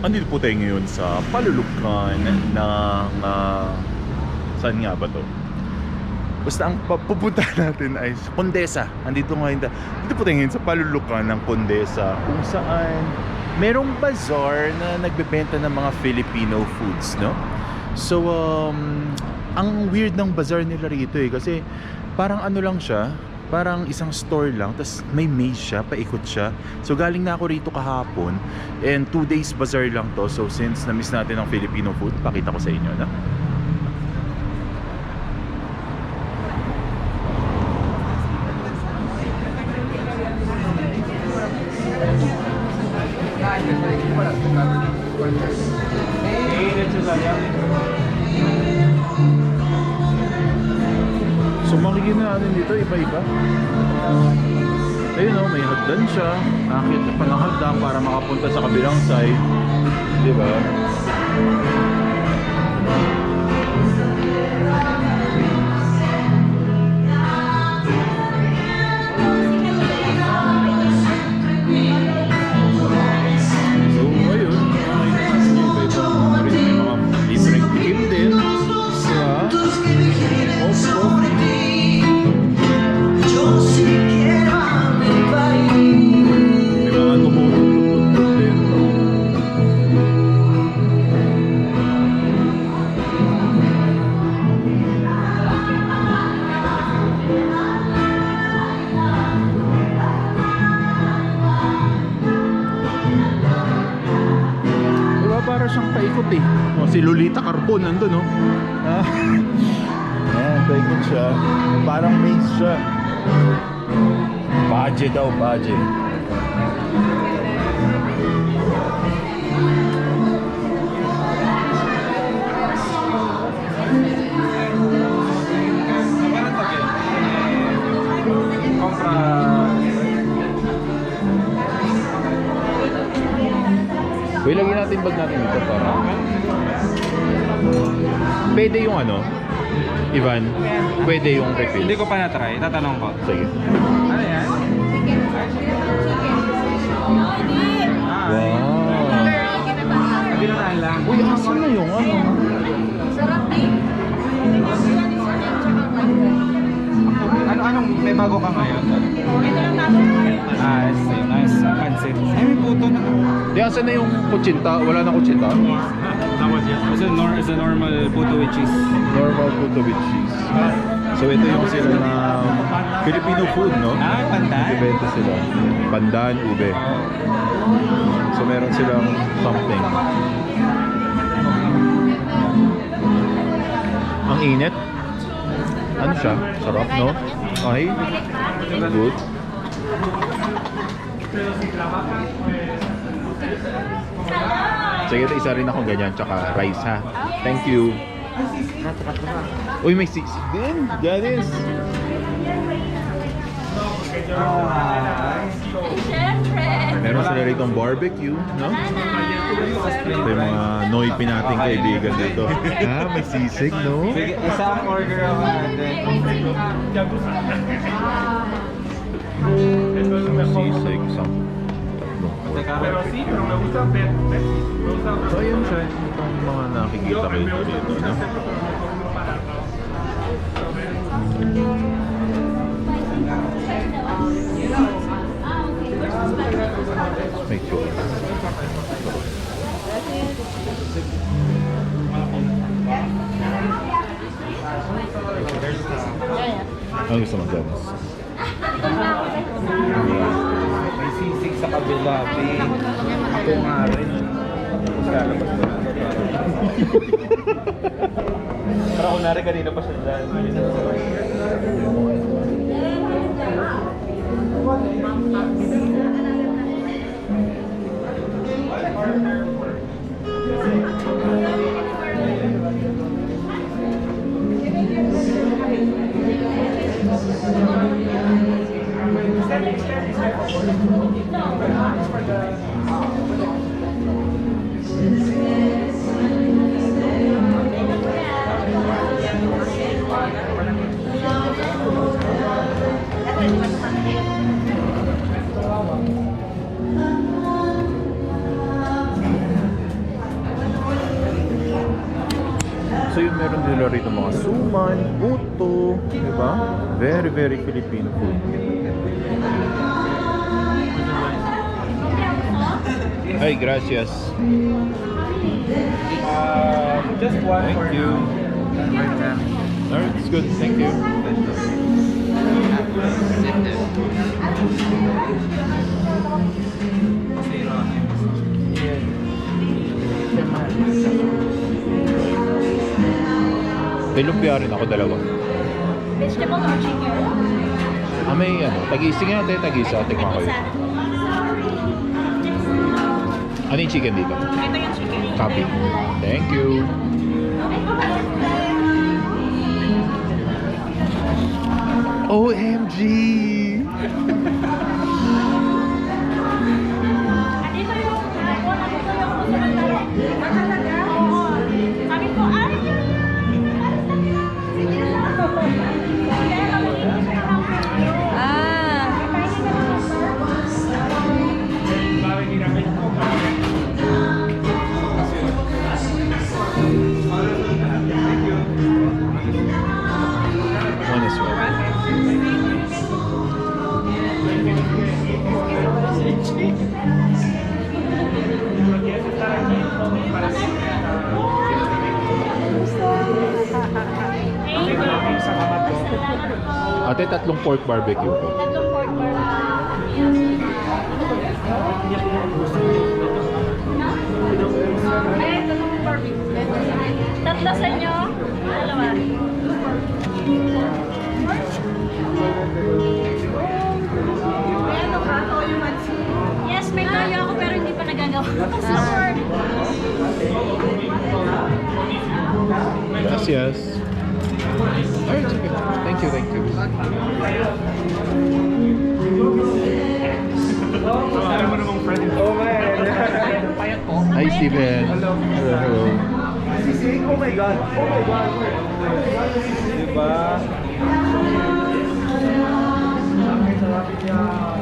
Andito po tayo ngayon sa palulukan ng saan nga ba to? Basta ang pupunta natin ay Condesa. Andito po tayo ngayon sa palulukan ng Condesa, kung saan merong bazaar na nagbebenta ng mga Filipino foods, no? So ang weird ng bazaar nila rito kasi parang ano lang siya, parang isang store lang, tas may maze siya, paikot siya. So galing na ako rito kahapon, and 2 days bazaar lang to. So since na-miss natin ang Filipino food, pakita ko sa inyo, no? So makikita natin dito iba-iba. Ayun, may hagdan siya. Akit pa ng hagdan para makapunta sa kabilang side, di ba? So ayun, makikita natin yung iba-iba. May mga libreng tikim din. Para siyang paikot si Lolita Carbon nandun, no? Ayan, paikot siya. Parang maze siya. Baje daw, baje. Uy, lagyan natin bag natin dito para pwede yung Ivan, pwede yung refill. Hindi ko pa na-try, tatanong ko. Sige. Ano yan? Wow. Pinunaan lang. Uy, asan na yung Sarap din. Anong may bago ka ngayon? Ito lang bago. Nice. Pansit. Ay, may puto na. Di, asan na yung kutsinta? Wala na kutsinta? It's a normal puto with cheese. Normal puto with cheese. So ito yung sila na Filipino food, no? Pandan. Nagbebenta sila. Pandan, ube. So meron silang something. Ang init. Ano siya? Sarap, no? Okay. Good. Sige, isa rin ako ganyan, tsaka rice, ha? Thank you. Uy, may sisig din. Janice. Siyempre. Meron sila rito ang barbecue, no? Ito yung mga noipi nating kaibigan dito. May sisig, no? Sige, isang order ako natin. Sisig, isang so ayun siya, itong mga nakikita kayo dito, no? May choice. Ano gusto mo, Janice? May sisig sa kabila, Ako nga rin. Lalabas ko na. Para kunwari kanina pa siya dyan. So yung meron nila rito mga suman, buto, di ba? Very, very Filipino food. Ay, gracias. Just one Thank for you. now. Alright, it's good. Thank you. May lumpia rin ako, dalawa. Vegetable or chicken? May tagisa. Sige natin, tagisa. Tikman ko yun. Ano yung chicken dito? Ito yung chicken. Copy. Thank you. OMG! Andito yung hapon, andito yung puso ng talong. Talaga? Oo. Sabi ko, ay, yun. Sige na. Kaya kami siya ng preview. One is well. Thank you. Salamat po. Ate, tatlong pork barbecue po. Tatlong pork bar. Ay, tatlong barbecue. Tatlo sa inyo? Dalawa. May ano ka? Yes, may kaya ako pero hindi pa nagagawa. Sorry. Gracias. Alright, sige. Thank you, thank you. Sabi mo namang friend. Oh man. Hi, Steven. Hello, hello. Sisig? Oh my God. Oh my God. Diba? Sarap niya.